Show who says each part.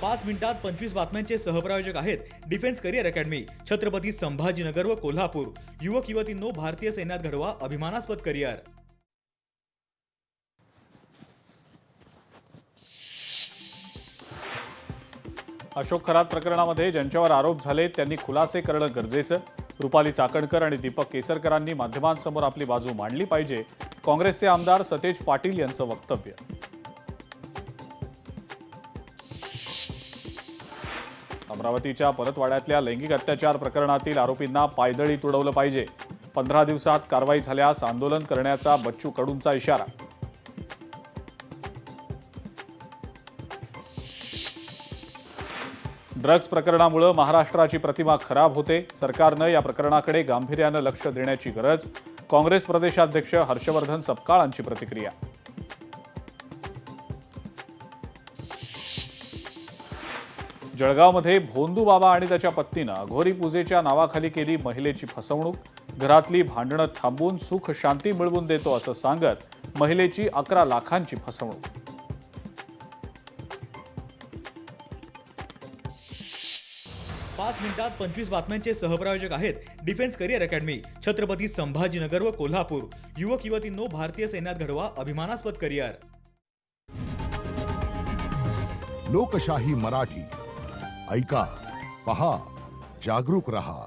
Speaker 1: 5 मिनिटात 25 बातम्यांचे सहप्रायोजक आहेत defence career academy, Chhatrapati Sambhajinagar व कोल्हापूर। युवक युवतींनो, भारतीय सैन्यात घडवा अभिमानास्पद करिअर।
Speaker 2: अशोक खरात प्रकरणामध्ये ज्यांच्यावर आरोप झाले त्यांनी खुलासे करणं गरजेचं। रुपाली चाकणकर आणि दीपक केसरकरांनी माध्यमांसमोर आपली बाजू मांडली पाहिजे। काँग्रेसचे आमदार सतेज पाटील यांचं वक्तव्य। अमरावतीच्या परतवाड्यातल्या लैंगिक अत्याचार प्रकरणातील आरोपींना पायदळी तुडवलं पाहिजे। 15 दिवसात कारवाई झाल्यास आंदोलन करण्याचा बच्चू कडूंचा इशारा। ड्रग्ज प्रकरणामुळे महाराष्ट्राची प्रतिमा खराब होते। सरकारनं या प्रकरणाकडे गांभीर्यानं लक्ष देण्याची गरज। काँग्रेस प्रदेशाध्यक्ष हर्षवर्धन सपकाळांची प्रतिक्रिया। जळगावमध्ये भोंदू बाबा आणि त्याच्या पत्नीनं अघोरी पूजेच्या नावाखाली केली महिलेची फसवणूक। घरातली भांडणं थांबवून सुख शांती मिळवून देतो असं सांगत महिलेची 11 लाखांची फसवणूक।
Speaker 1: पाच मिनिटात 25 बातम्यांचे सहप्रायोजक आहेत defence career academy, Chhatrapati Sambhajinagar व कोल्हापूर। युवक युवतींनो, भारतीय सैन्यात घडवा अभिमानास्पद करिअर।
Speaker 3: लोकशाही मराठी ऐका, पहा, जागरूक रहा।